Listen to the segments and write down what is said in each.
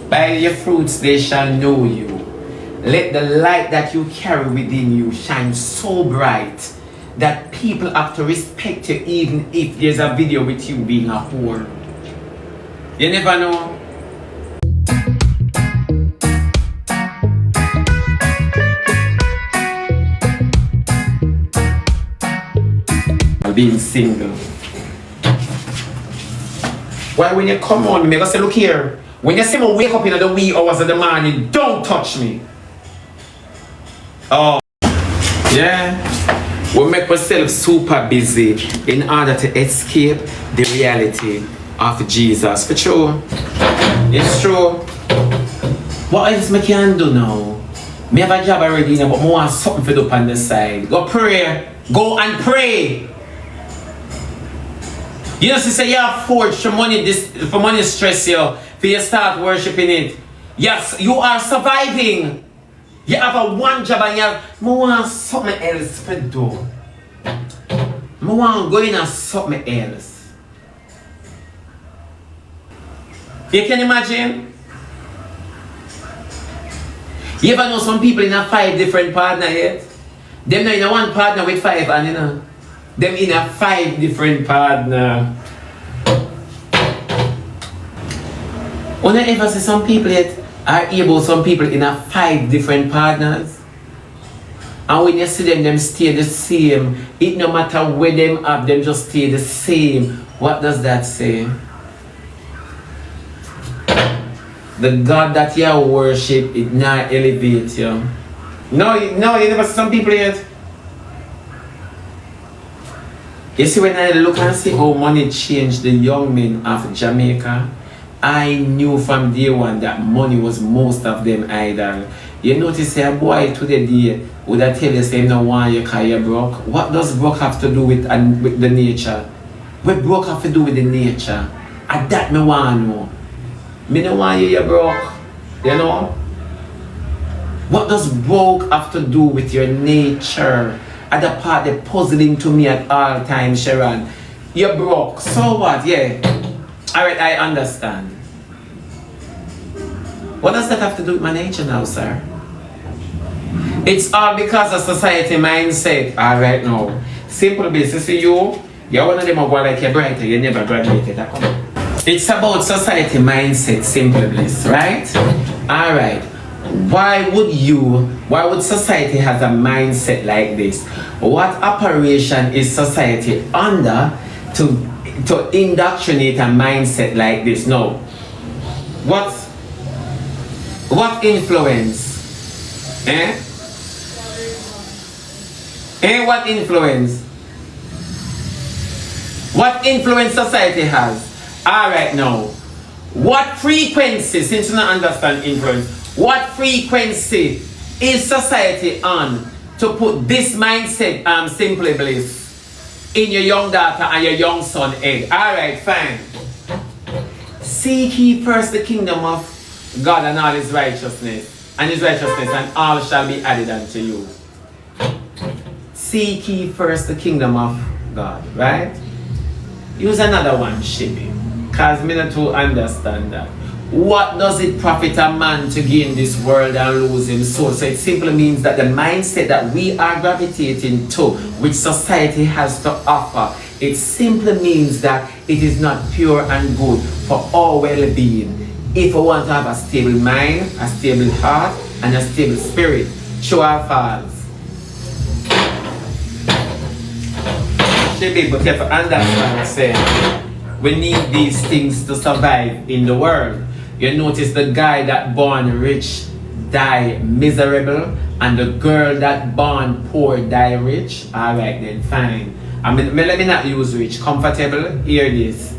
By your fruits they shall know you. Let the light that you carry within you shine so bright that people have to respect you even if there's a video with you being a whore. You never know. Being single. Why when you come on me, I say, look here. When you see me wake up in the wee hours of the morning, don't touch me. Oh, yeah. We make ourselves super busy in order to escape the reality of Jesus. For true. It's true. What else I can do now? Me have a job already now, but I want something to do on the side. Go pray. Go and pray. You know, say you have forged for money, for money stress you, for you start worshipping it. Yes, you are surviving. You have a one job and you have, I want something else to do. I want to go in and something else. You can imagine? You ever know some people in a 5 different partner yet? Them not in a one partner with 5 and you know. Them in a 5 different partner. When I ever see some people yet are able, some people in a 5 different partners. And when you see them stay the same. It no matter where them have, them just stay the same. What does that say? The God that you worship, it not elevate you. No, you never see some people yet. You see, when I look and see how money changed the young men of Jamaica, I knew from day one that money was most of them idol. You notice a boy today would I tell you say no want you because you're broke. What does broke have to do with the nature? What broke have to do with the nature? And that me want to know. Me no want you're broke. You know? What does broke have to do with your nature? Other part that puzzling to me at all times, Sharon. You're broke. So what? Yeah. Alright, I understand. What does that have to do with my nature now, sir? It's all because of society mindset. Alright now. Simple basis. See you're one of them who go like you're brighter, you never graduated. It's about society mindset, simple bliss, right? Alright. Why would society have a mindset like this? What operation is society under to indoctrinate a mindset like this? No. What influence? What influence? What influence society has? Alright now. What frequency, since you don't understand influence, what frequency is society on to put this mindset, simply bliss, in your young daughter and your young son head? Alright, fine. Seek ye first the kingdom of God and all his righteousness, and all shall be added unto you. Seek ye first the kingdom of God, right? Use another one, Shibi, because me not to understand that. What does it profit a man to gain this world and lose his soul? So it simply means that the mindset that we are gravitating to, which society has to offer, it simply means that it is not pure and good for our well-being. If we want to have a stable mind, a stable heart, and a stable spirit, true or false? But you have to understand, say, we need these things to survive in the world. You notice the guy that born rich die miserable, and the girl that born poor die rich. Alright then, fine. Let me not use rich. Comfortable? Hear this.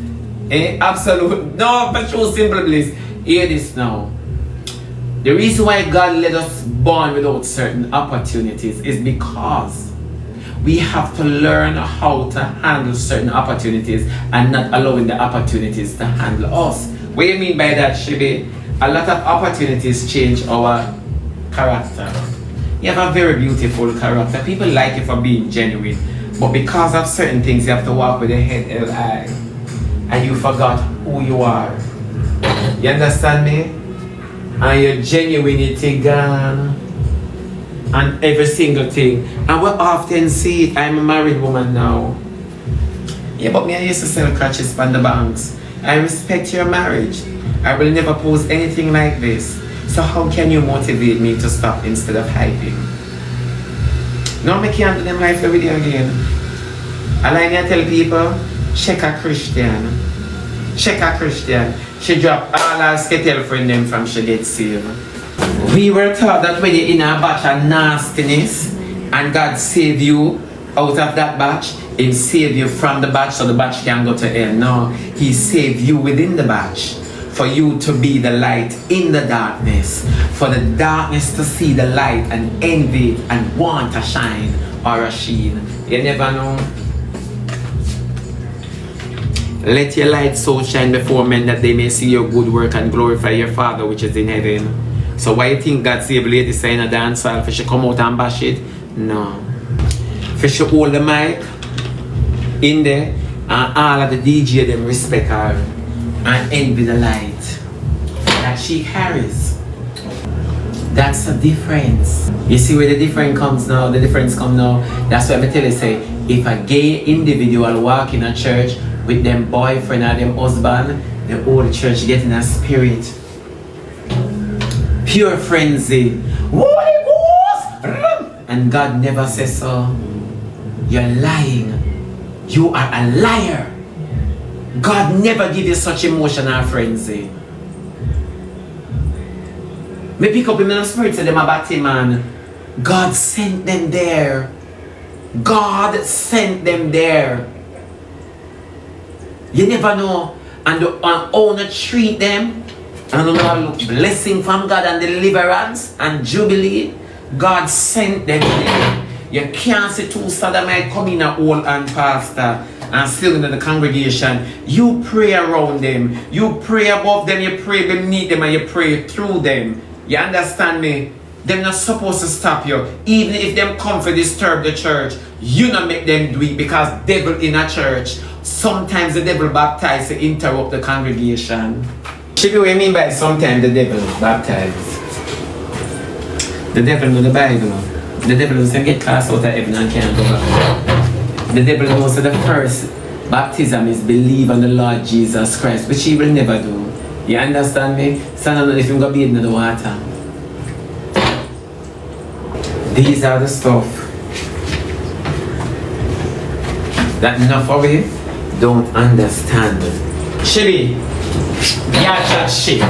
Absolute. No, but true simple bliss. Hear this now. The reason why God let us born without certain opportunities is because we have to learn how to handle certain opportunities and not allowing the opportunities to handle us. What do you mean by that, Shibi? A lot of opportunities change our character. You have a very beautiful character. People like you for being genuine. But because of certain things, you have to walk with your head held high. And you forgot who you are. You understand me? and your genuinity gone. And every single thing. And we often see it. I'm a married woman now. Yeah, but me I used to sell crutches on the banks. I respect your marriage. I will never post anything like this. So how can you motivate me to stop instead of hyping? No, I can't do them live the video again. I like to tell people, check a Christian. Check a Christian. She dropped all her skittle friend them from she get saved. We were taught that when you're in a batch of nastiness and God save you out of that batch, He'll save you from the batch so the batch can go to hell. No, He saved you within the batch for you to be the light in the darkness, for the darkness to see the light and envy it and want to shine or a sheen. You never know. Let your light so shine before men that they may see your good work and glorify your Father which is in heaven. So why you think God save lady saying a dance hall for she come out and bash it? No. For she hold the mic in there and all of the DJ them respect her and envy the light that she carries. That's the difference. You see where the difference comes now? The difference come now. That's what I tell you, say, if a gay individual walk in a church with them boyfriend or them husband, the whole church getting a spirit. Pure frenzy. Holy Ghost! And God never says so. You're lying. You are a liar. God never give you such emotional frenzy. Me pick up in my spirit to them about him, man. God sent them there. God sent them there. You never know. And how to treat them. And look blessing from God and deliverance and jubilee. God sent them there. You can't see two sodomite come in a old and pastor and still in the congregation. You pray around them. You pray above them. You pray beneath them and you pray through them. You understand me? They're not supposed to stop you. Even if them come to disturb the church, you not make them do it because devil in a church. Sometimes the devil baptized to interrupt the congregation. What do you mean by sometimes the devil baptized? The devil know the Bible. The devil doesn't get cast out of heaven and can't go back. The devil knows that the first baptism is believe on the Lord Jesus Christ, which he will never do. You understand me? Stand on if you go bathe in the water. These are the stuff that enough of it don't understand. Shibby, yeah, chat shit.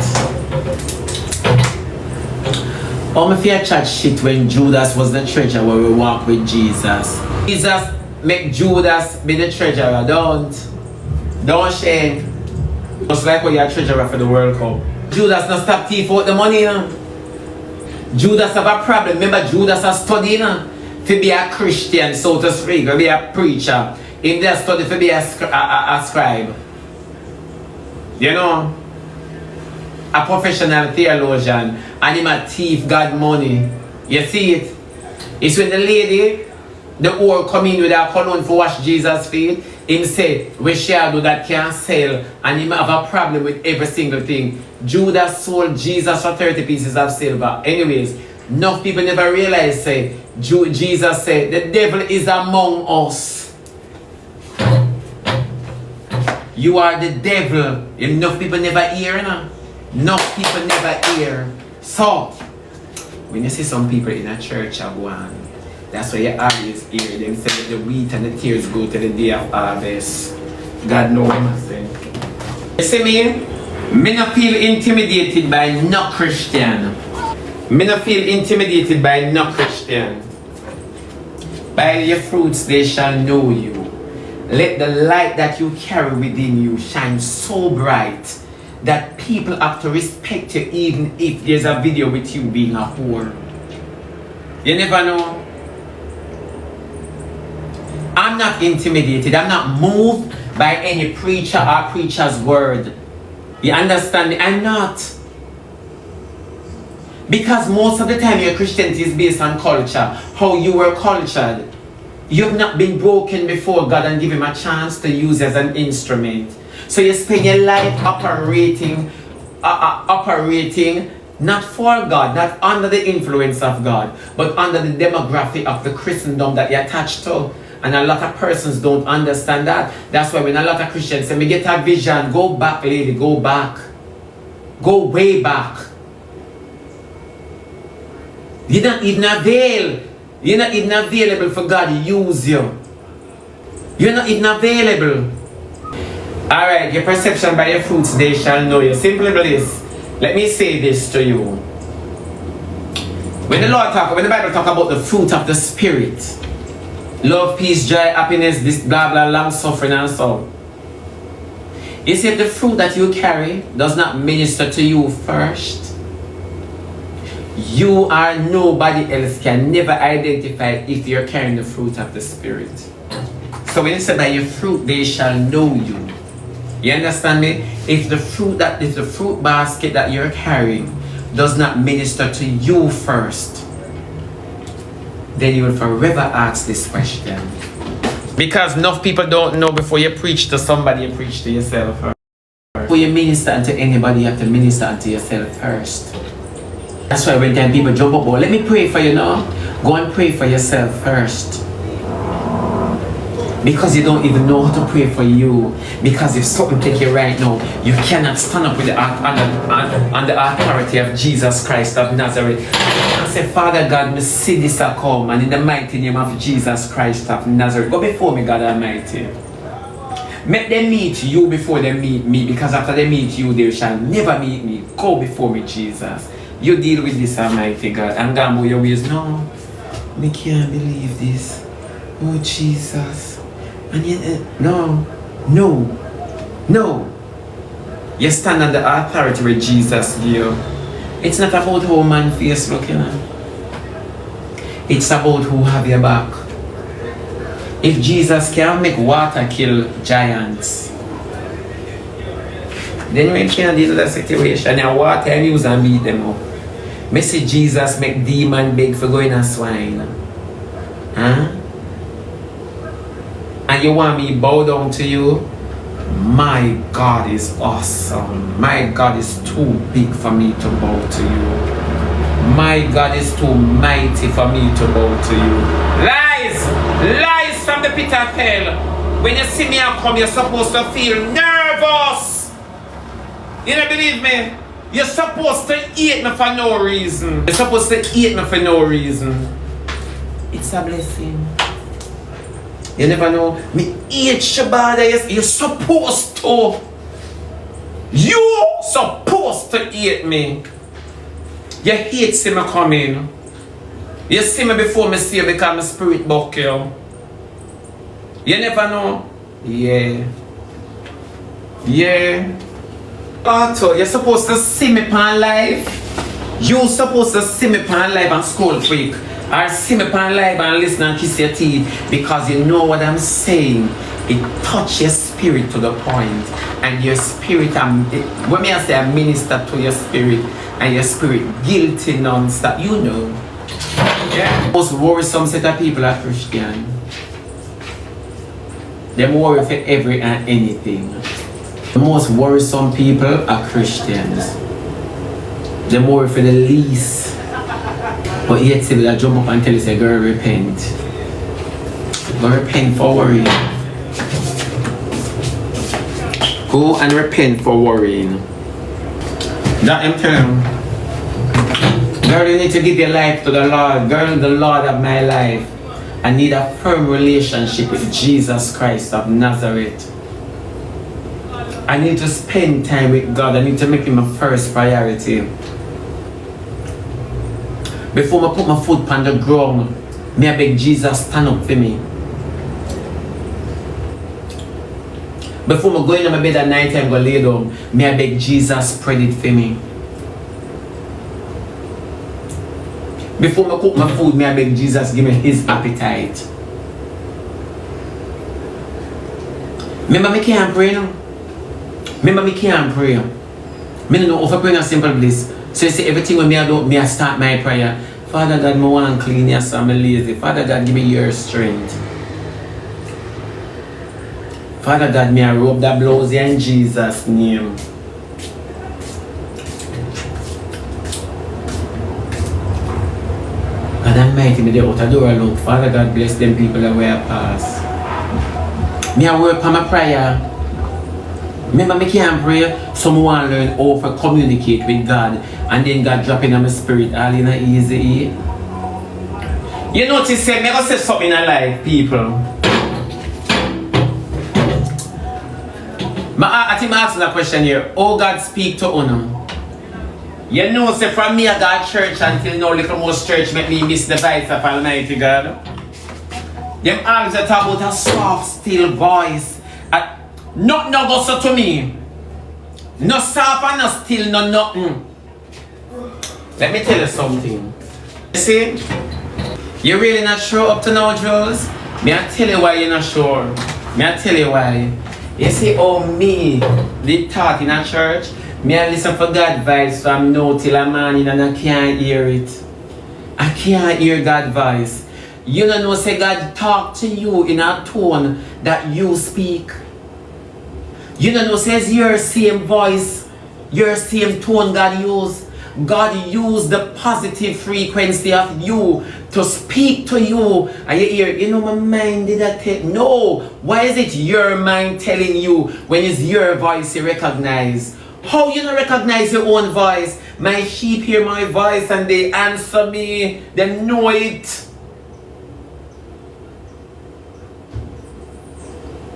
Me fear chat shit when Judas was the treasurer where we walk with Jesus. Jesus make Judas be the treasurer. Don't shame. Just like when you're a treasurer for the World Cup. Judas not stop thief out the money. Judas have a problem. Remember Judas has studied to be a Christian, so to speak, or be a preacher. In their study to be a scribe. You know? A professional theologian. And him a thief God money. You see it? It's when the lady, the whore come in with her cologne for wash Jesus' feet. Him say, we shall do that can't sell. And him have a problem with every single thing. Judas sold Jesus for 30 pieces of silver. Anyways, enough people never realize, say, Jesus said, the devil is among us. You are the devil. Enough people never hear, no? Enough people never hear. So, when you see some people in a church of one, that's why you always hear them say that the wheat and the tears go to the day of harvest. God knows what I'm saying. You see me? Me not feel intimidated by no Christian. Me not feel intimidated by no Christian. By your fruits they shall know you. Let the light that you carry within you shine so bright that people have to respect you even if there's a video with you being a whore. You never know. I'm not intimidated. I'm not moved by any preacher or preacher's word. You understand me? I'm not. Because most of the time your Christianity is based on culture. How you were cultured. You've not been broken before God and give him a chance to use as an instrument. So you spend your life operating Not for God, not under the influence of God, but under the demographic of the Christendom that you're attached to. And a lot of persons don't understand that. That's why when a lot of Christians say, me get a vision, go back, lady, go back. Go way back. You're not even available. You're not even available for God to use you. You're not even available. Alright, your perception by your fruits they shall know you. Simply this. Let me say this to you. When the Bible talk about the fruit of the Spirit, love, peace, joy, happiness, this blah blah, long suffering and so. You see, if the fruit that you carry does not minister to you first, you or nobody else can never identify if you're carrying the fruit of the Spirit. So when you say by your fruit they shall know you. You understand me? If the fruit basket that you're carrying does not minister to you first, then you will forever ask this question. Because enough people don't know before you preach to somebody, you preach to yourself first. Before you minister unto anybody, you have to minister unto yourself first. That's why when people jump up, oh, let me pray for you now. Go and pray for yourself first. Because you don't even know how to pray for you. Because if something take you right now, you cannot stand up with on the authority of Jesus Christ of Nazareth and say, Father God, me see this a come, and in the mighty name of Jesus Christ of Nazareth, go before me, God Almighty. Make them meet you before they meet me, because after they meet you, they shall never meet me. Go before me, Jesus. You deal with this, Almighty God. And God, your ways, no, me can't believe this. Oh, Jesus. And yet, no. You stand on the authority where Jesus gave you. It's not about how man face looking at. It's about who have your back. If Jesus can make water kill giants, then we can't deal with the situation. And water and use and beat them up. Me see Jesus make demon beg for going a swine. Huh? And you want me bow down to you? My God is awesome. My God is too big for me to bow to you. My God is too mighty for me to bow to you. Lies! Lies from the pit of hell. When you see me and come, you're supposed to feel nervous. You don't believe me? You're supposed to hate me for no reason. You're supposed to hate me for no reason. It's a blessing. You never know. Me hate Shebada. You're supposed to. You're supposed to hate me. You hate see me coming. You see me before me see you because my spirit buck you. You never know. Yeah. Otto, you're supposed to see me pan live. You're supposed to see me pan live and school freak. Or see me pan live and listen and kiss your teeth, because you know what I'm saying. It touches your spirit to the point, and your spirit, when me I say I minister to your spirit, and your spirit guilty non-stop, you know. Yeah. Most worrisome set of people are Christian. They worry for every and anything. The most worrisome people are Christians. They worry for the least. But yet say that jump up and tell you, say, girl, repent. Go repent for worrying. Go and repent for worrying. That I'm telling you. Girl, you need to give your life to the Lord. Girl, the Lord of my life. I need a firm relationship with Jesus Christ of Nazareth. I need to spend time with God. I need to make Him a first priority. Before I put my foot on the ground, may I beg Jesus stand up for me. Before I go in my bed at night and go lay down, may I beg Jesus spread it for me. Before I cook my food, may I beg Jesus give me His appetite. Remember me can't pray now. Remember me can't pray. Me don't know if I pray in a simple bliss. So you see, everything when me I do, me I start my prayer. Father God, me want clean, yes, I'm lazy. Father God, give me your strength. Father God, me I rub that blouse in Jesus' name. Almighty, me there out the door look. Father God bless them people that way I pass. Me I work on my prayer. Remember me can't pray, so I want to learn how to communicate with God. And then God drop in my spirit all in a easy. You notice, say, me go say something in life, people. I think I ask that question here. How God speak to you? You know, say from me I got church until now, little most church make me miss the voice of Almighty God. Them always talk about a soft, still voice. Nothing no goes so to me. No soft and no still, no nothing. Let me tell you something. You see? You're really not sure up to now, Jules? Me I tell you why you're not sure. Me I tell you why. You see, oh me, the taught in a church, me I listen for God's voice from now till a morning and I can't hear it. I can't hear God's voice. You don't know, say God talk to you in a tone that you speak. You don't know, says your same voice, your same tone God use. God use the positive frequency of you to speak to you. And you hear, you know, my mind did that take. No. Why is it your mind telling you when it's your voice you recognize? How you don't recognize your own voice? My sheep hear my voice and they answer me. They know it.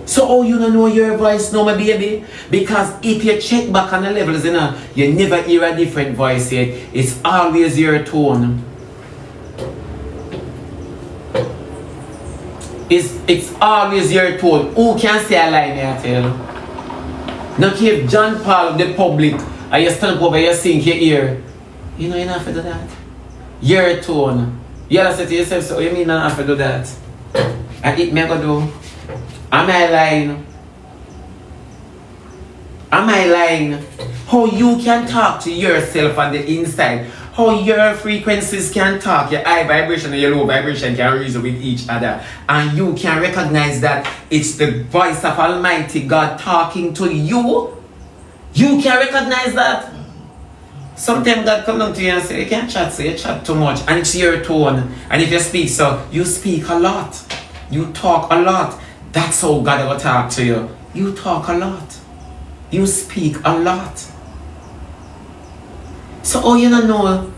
So how you don't know your voice now, my baby? Because if you check back on the levels, you know, you never hear a different voice yet. It's always your tone. It's always your tone. Who can say a lie, may I tell? Now if John Paul the public and you stand up over you sing your ear, you know you don't have to do that. Your tone. You have to say to yourself, so you mean I don't have to do that? And it may go do. Am I lying? Am I lying? How you can talk to yourself on the inside. How your frequencies can talk. Your high vibration and your low vibration can reason with each other. And you can recognize that it's the voice of Almighty God talking to you. You can recognize that. Sometimes God come down to you and say, you can't chat, so you chat too much. And it's your tone. And if you speak, so you speak a lot. You talk a lot. That's how God will talk to you. You talk a lot. You speak a lot. So how you don't know?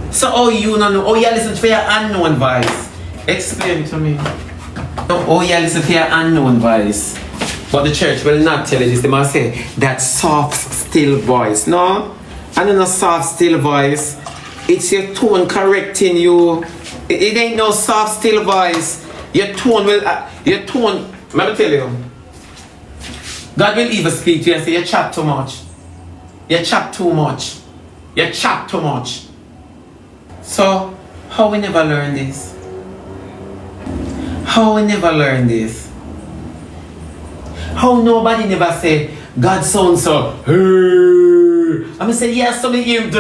So how you don't know? Oh, you listen to your unknown voice. Explain to me. Oh, you listen to your unknown voice. But the church will not tell you this. They must say that soft, still voice. No? I don't know soft, still voice. It's your tone correcting you. It ain't no soft, still voice. Your tone will, let me tell you. God will even speak to you and say, you chat too much. You chat too much. You chat too much. So, how we never learn this? How we never learn this? How nobody never say, God sounds so, I'm gonna say, yes, somebody hear him,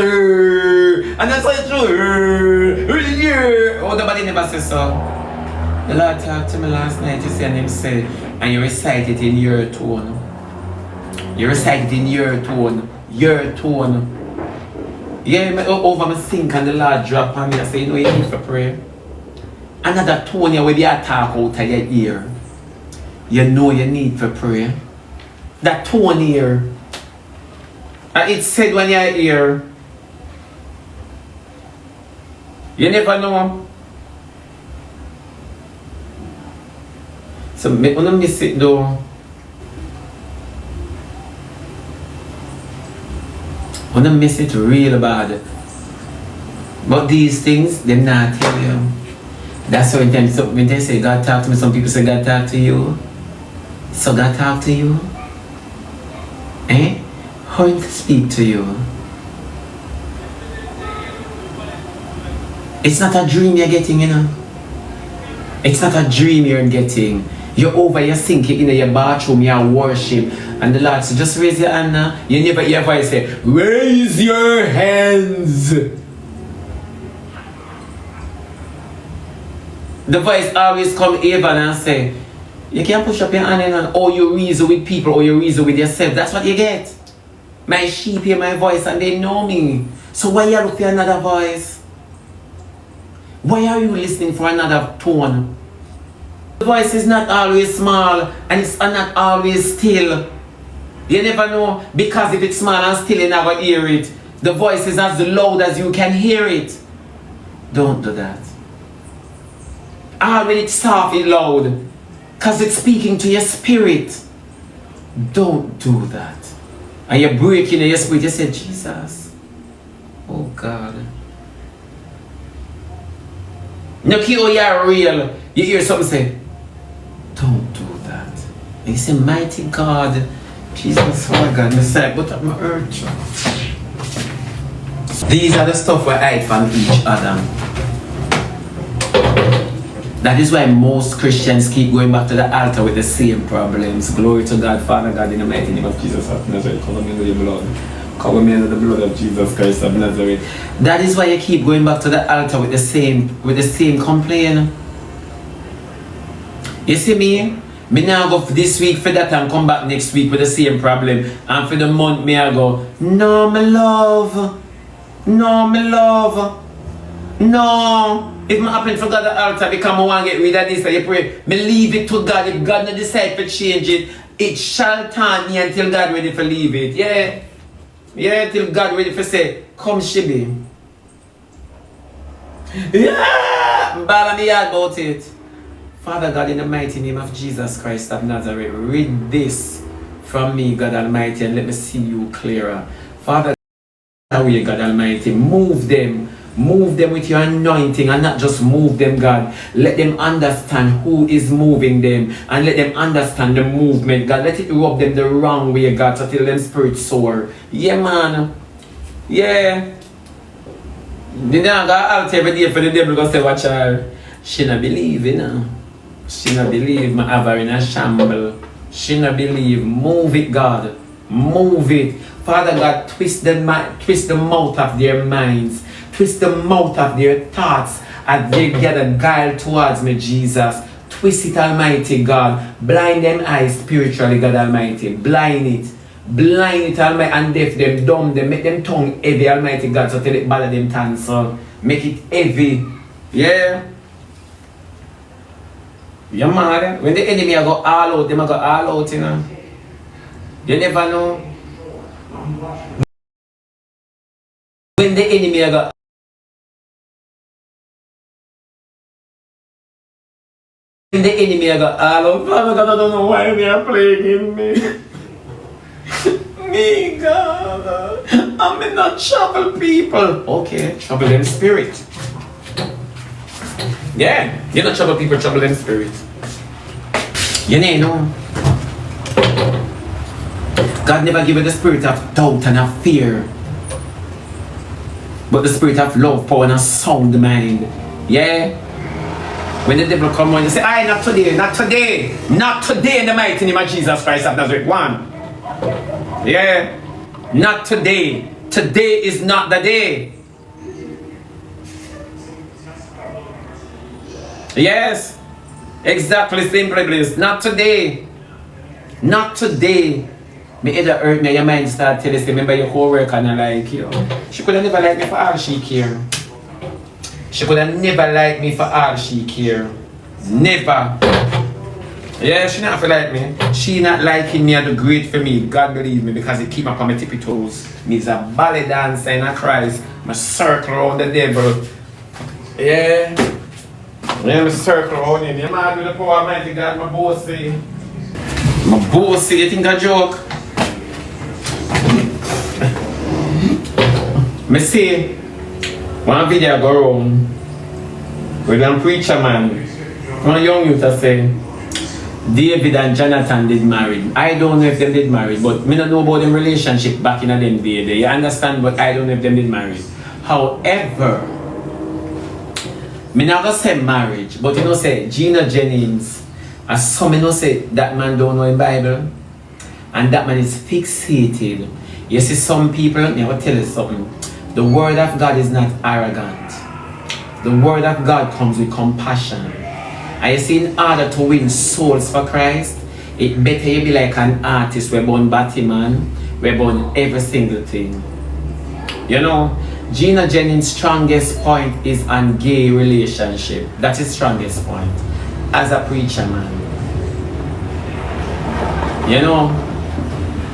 and that's how it's true. Oh, nobody never says so. The Lord talked to me last night, you see, and him say, and you recite it in your tone. You recite it in your tone. Your tone. Yeah, over my sink and the Lord drop on me and say, you know, you need to pray. Another tone here where they talk out of your ear. You know you need to pray. That tone here. And it's said when you're here. You never know. So I don't miss it though. I don't miss it real bad. But these things, they not tell you. That's why when they say God talk to me, some people say God talk to you. So God talk to you. Eh? How to speak to you? It's not a dream you're getting, you know. It's not a dream you're getting. You're over, you're sinking in your bathroom, you're worship. And the Lord says, just raise your hand now. You never hear a voice say, raise your hands. The voice always come even and say, you can't push up your hand and oh, you reason with people or you reason with yourself. That's what you get. My sheep hear my voice and they know me. So why you look for another voice? Why are you listening for another tone? The voice is not always small and it's not always still. You never know, because if it's small and still you never hear it. The voice is as loud as you can hear it. Don't do that. When it's soft, it's loud. Because it's speaking to your spirit. Don't do that. And you're breaking in your spirit. You say, Jesus. Oh God. No, you're real. You hear something say, don't do that. And you say, mighty God. Jesus, oh my God, I say, but I'm hurt. These are the stuff we hide from each other. That is why most Christians keep going back to the altar with the same problems. Glory to God, Father God, in the mighty name of Jesus of Nazareth. Cover me with your blood. Cover me under the blood of Jesus Christ of Nazareth. That is why you keep going back to the altar with the same complaint. You see me? Me now go for this week for that and come back next week with the same problem. And for the month me I go, no, my love. No, my love. No. If I happen to God the altar because I want to get rid of this, I pray, me leave it to God. If God not decide to change it, it shall turn me until God ready to leave it. Yeah. Yeah, till God ready to say, come Shebby. Yeah. I'm bad on the yard about it. Father God, in the mighty name of Jesus Christ of Nazareth, read this from me, God Almighty, and let me see you clearer. Father, away, God Almighty, move them with your anointing, and not just move them, God. Let them understand who is moving them, and let them understand the movement, God. Let it rub them the wrong way, God, so till them spirits soar. Yeah, man. Yeah. You know, God, I'll every day for the devil to say, watch her. She not believe, you know. She not believe, my have her in a shamble. She not believe. Move it, God. Move it. Father God, twist the mouth of their minds. Twist the mouth of their thoughts as they get a guile towards me, Jesus. Twist it, Almighty God. Blind them eyes spiritually, God Almighty. Blind it. Blind it, Almighty, and deaf them, dumb them. Make them tongue heavy, Almighty God, so till it bother them tonsil. Make it heavy. Yeah. You mad? When the enemy go all out, them go all out, you know. You never know. When the enemy go all out, Father God, I don't know why they are plaguing me. Me, God. I'm not trouble people. Okay, trouble them spirit. Yeah, you're not trouble people, trouble them spirit. You know. God never gave you the spirit of doubt and of fear, but the spirit of love, power, and a sound mind. Yeah? When the devil come on, you say, aye, not today, not today, not today in the mighty name of Jesus Christ of Nazareth. One. Yeah? Not today. Today is not the day. Yes, exactly, simply, please. Not today. Not today. Me either hurt me, your mind start telling you, remember your co-worker and I like you. She could have never liked me for all she care. She could have never liked me for all she care. Never. Yeah, she not feel like me. She not liking me are the great for me. God believe me, because it keep me up on my tippy toes. Me's a ballet dancer in a Christ. My circle around the devil. Yeah. Yeah, me circle around him. You mad with the power of mighty God, my bossy. My bossy, you think I joke? Me see one video go around with one preacher man, one young youth that say David and Jonathan did marry. I don't know if them did marry, but me don't know about them relationship back in them day. You understand? But I don't know if them did marry. However, me not gonna say marriage, but you know say Gina Jennings, as some you know say that man don't know in Bible, and that man is fixated. You see some people, me will tell you something. The word of God is not arrogant. The word of God comes with compassion. And you see, in order to win souls for Christ, it better you be like an artist where born Batman, we burn every single thing. You know, Gina Jennings' strongest point is on gay relationship. That's his strongest point. As a preacher man. You know,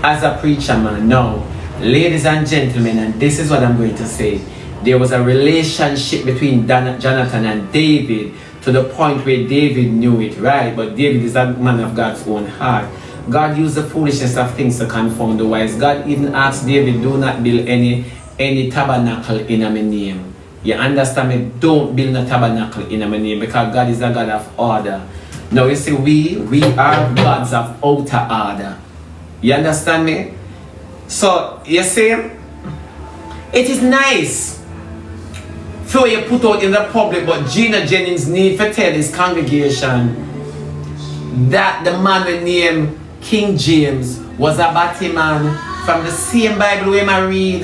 as a preacher man. Now, ladies and gentlemen, and this is what I'm going to say. There was a relationship between Jonathan and David to the point where David knew it, right? But David is a man of God's own heart. God used the foolishness of things to confound the wise. God even asked David, do not build any tabernacle in my name. You understand me? Don't build a tabernacle in my name, because God is a God of order. Now you see, we are gods of outer order. You understand me? So you see, it is nice for you put out in the public, but Gina Jennings need to tell his congregation that the man with name King James was a Batman from the same Bible we read.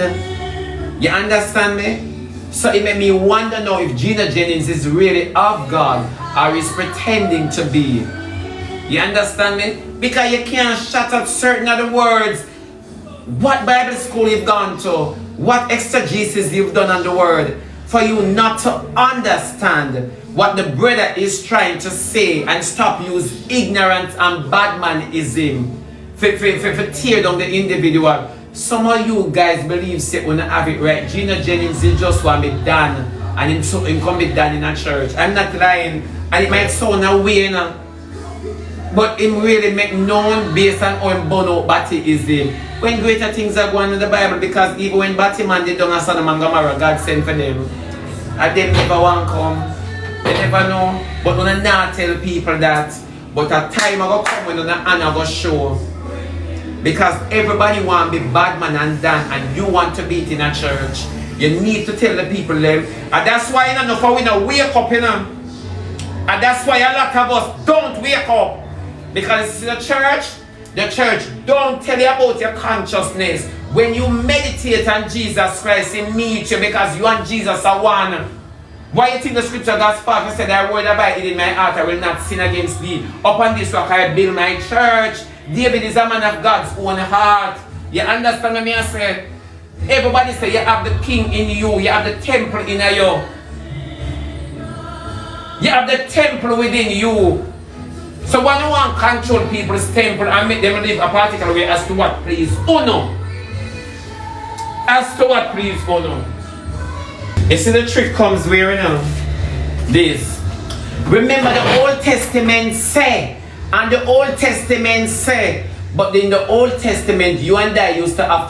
You understand me? So it made me wonder now if Gina Jennings is really of God or is pretending to be. You understand me? Because you can't shut up certain other words. What Bible school you've gone to, what exegesis you've done on the word, for you not to understand what the brother is trying to say and stop use ignorance and badmanism for tear down the individual. Some of you guys believe say when I have it right. Gina Jennings is just want me done and him come be done in a church. I'm not lying, and it might sound a way, you know, but him really make known based on how him burn out Battyism. When greater things are going in the Bible, because even when Batman did down a Sodom and Gomorrah, God sent for them. And them never want come. They never know. But when I not tell people that, but a time I go come when I go show. Because everybody want to be bad man and done, and you want to be it in a church. You need to tell the people them. And that's why you know, for we don't wake up, you know. And that's why a lot of us don't wake up. Because the church don't tell you about your consciousness. When you meditate on Jesus Christ, He meets you, because you and Jesus are one. Why you think the scripture God's Father said, "I word abide in my heart, I will not sin against thee. Upon this rock I build my church." David is a man of God's own heart. You understand what I say? Everybody say you have the king in you, you have the temple in you. You have the temple within you. So when you want to control people's temple and make them live a particular way, as to what please honor. As to what please honor. You see the trick comes where, you know, this. Remember the Old Testament say, and the Old Testament say, but in the Old Testament you and I used to have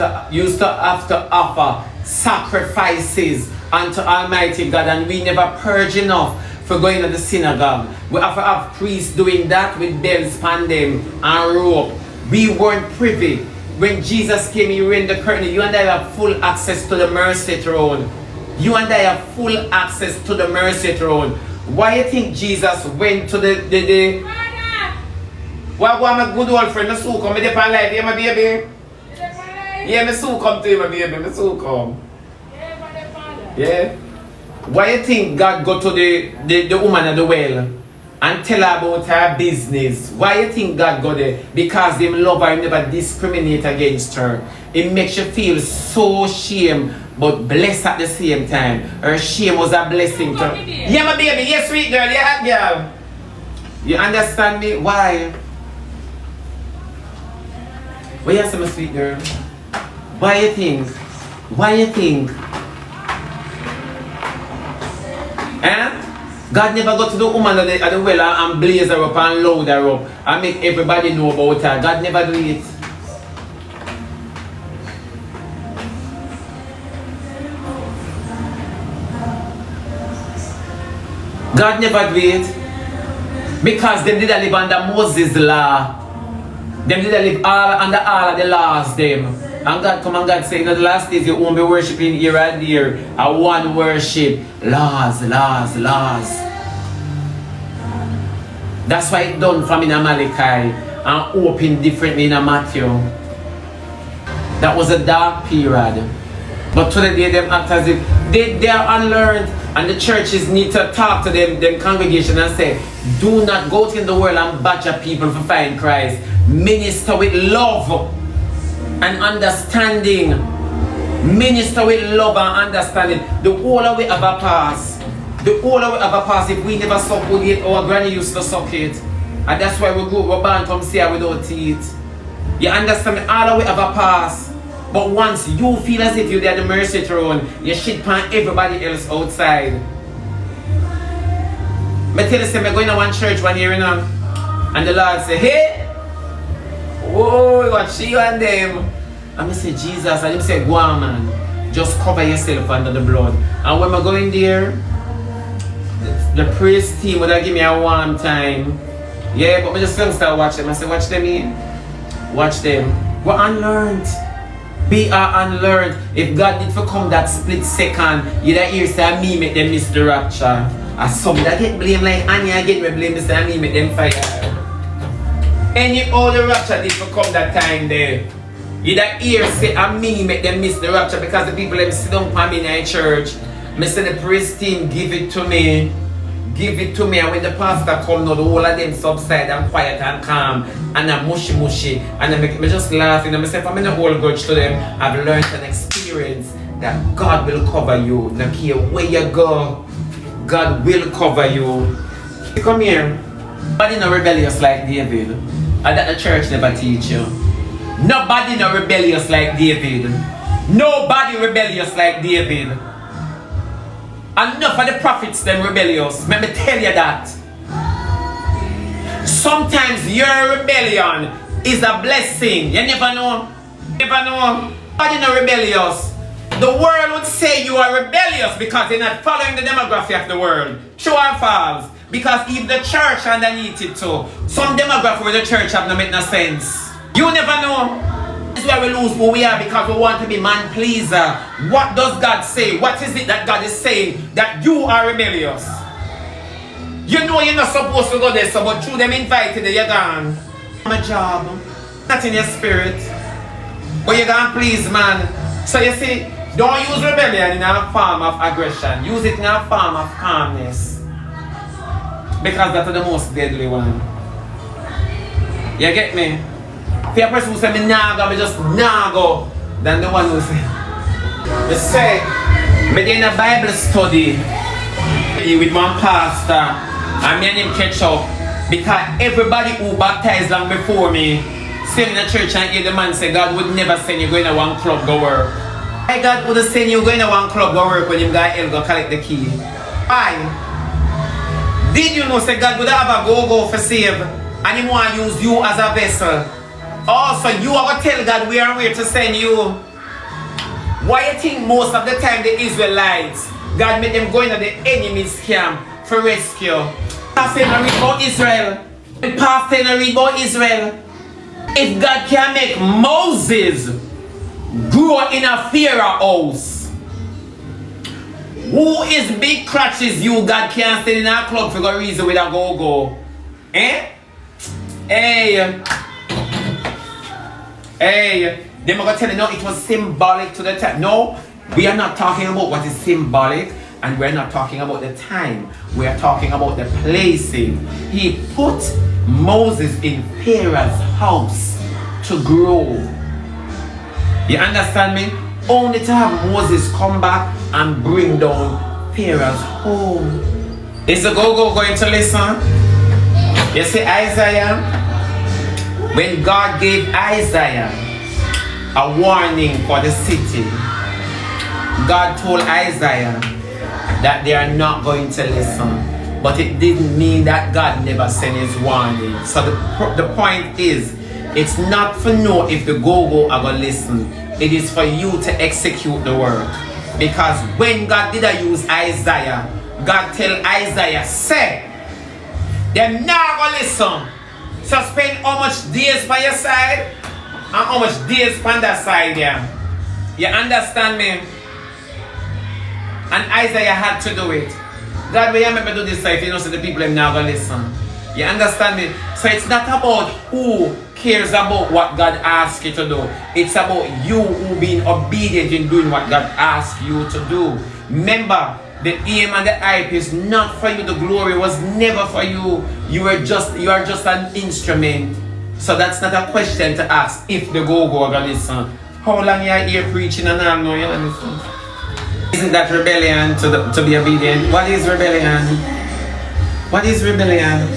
to offer sacrifices unto Almighty God, and we never purge enough for going to the synagogue. We have to have priests doing that with bells on them and rope. We weren't privy. When Jesus came, He rent the curtain. You and I have full access to the mercy throne. You and I have full access to the mercy throne. Why do you think Jesus went to the Why my good old friend, I so come, I depend life, yeah my baby? Yeah, I so come to you, my baby, I so come. Yeah? Why you think God go to the woman at the well and tell her about her business? Why you think God go there? Because Him love her, He never discriminate against her. It makes you feel so shame, but blessed at the same time. Her shame was a blessing to her. Yeah, my baby, yes, sweet girl, yeah, girl. You understand me? Why? Why you say, my sweet girl? Why you think? Why you think? God never go to the woman at the well and blaze her up and load her up and make everybody know about her. God never do it. God never do it. Because they didn't live under Moses' law. They didn't live under all of the laws them. And God come and God say, in the last days you won't be worshipping here and there. I want worship. Laws, laws, laws. That's why it done from in Malachi and open differently in Matthew. That was a dark period. But today them act as if they are unlearned, and the churches need to talk to them congregation and say, do not go out in the world and badger people for find Christ. Minister with love. and understanding. Minister with love and understanding. The older we ever pass, the older we ever pass, if we never suck with it, our granny used to suck it. And that's why we're born from here without teeth. You understand me? All we ever pass. But once you feel as if you're at the mercy throne, you shit pan everybody else outside. I tell you, I'm going to one church one year, you know, and the Lord say, hey, whoa, what she and them? And I say, Jesus, and him say, go on, man. Just cover yourself under the blood. And when I go in there, the praise team would give me a warm time. Yeah, but I just start watch them. I say, watch them in. Watch them. We're unlearned. Be unlearned. If God did for come that split second, you'd hear say, me make them miss the rapture. And some that get blamed like Anya get me blame, say, me make them fire. Any other rapture did for come that time there. You that hear say and me make them miss the rapture because the people them sit down for me in the church. Me say the praise team give it to me. Give it to me, and when the pastor come now, the whole of them subside and quiet and calm and I'm mushy and I make me just laughing and I say if I'm in a whole grudge to them, I've learned an experience that God will cover you. Now care where you go, God will cover you. Come here. Nobody no rebellious like David. And that the church never teach you. Nobody no rebellious like David. Nobody rebellious like David. Enough of the prophets them rebellious. Let me tell you that. Sometimes your rebellion is a blessing. You never know. Never know. Nobody no rebellious. The world would say you are rebellious because you're not following the demography of the world. True or false? Because if the church underneath it too, some demography with the church have no make no sense. You never know. This is why we lose who we are because we want to be man pleaser. What does God say? What is it that God is saying? That you are rebellious. You know you're not supposed to go there, so but through them invited you're gone. My job, not in your spirit. But you're gonna please man. So you see, don't use rebellion in a form of aggression. Use it in a form of calmness. Because that's the most deadly one. You get me? If a person who say me nah go, me just nah go, than the one who say. Me say, me in a Bible study with one pastor and me and him catch up because everybody who baptized long before me sitting in the church and hear the man say God would never send you going to one club go work. Why God would send you going to one club go work when you got hell go collect the key? Why? Did you know say God would have a go for save and he want to use you as a vessel? Also, you are going to tell God where and where to send you. Why you think most of the time the Israelites, God made them go into the enemy's camp for rescue? Pastor and read about Israel. Pastor and read about Israel. If God can make Moses grow in a Pharaoh house, who is big crutches you God can't stay in a club for a reason with a go-go? Eh? Hey, them are going to tell you, no, it was symbolic to the time. No, we are not talking about what is symbolic and we're not talking about the time. We are talking about the placing. He put Moses in Pharaoh's house to grow. You understand me? Only to have Moses come back and bring down Pharaoh's home. Is the go-go going to listen? You see Isaiah? When God gave Isaiah a warning for the city, God told Isaiah that they are not going to listen. But it didn't mean that God never sent his warning. So the point is, it's not for know if the go-go are going to listen. It is for you to execute the work. Because when God did use Isaiah, God tell Isaiah, say, they're not going to listen. So spend how much days by your side and how much days on that side there. You understand me? And Isaiah had to do it. God, will you make me do this if you know so the people are not going to listen? You understand me? So it's not about who cares about what God asks you to do. It's about you who being obedient in doing what God asks you to do. Remember, the aim and the hype is not for you. The glory was never for you. You are just an instrument. So that's not a question to ask if the go-go are gonna listen. How long you are here preaching and all know you listen? Isn't that rebellion to be obedient? What is rebellion? What is rebellion?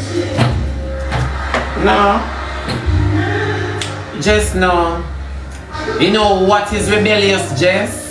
No. Just no. You know what is rebellious, Jess?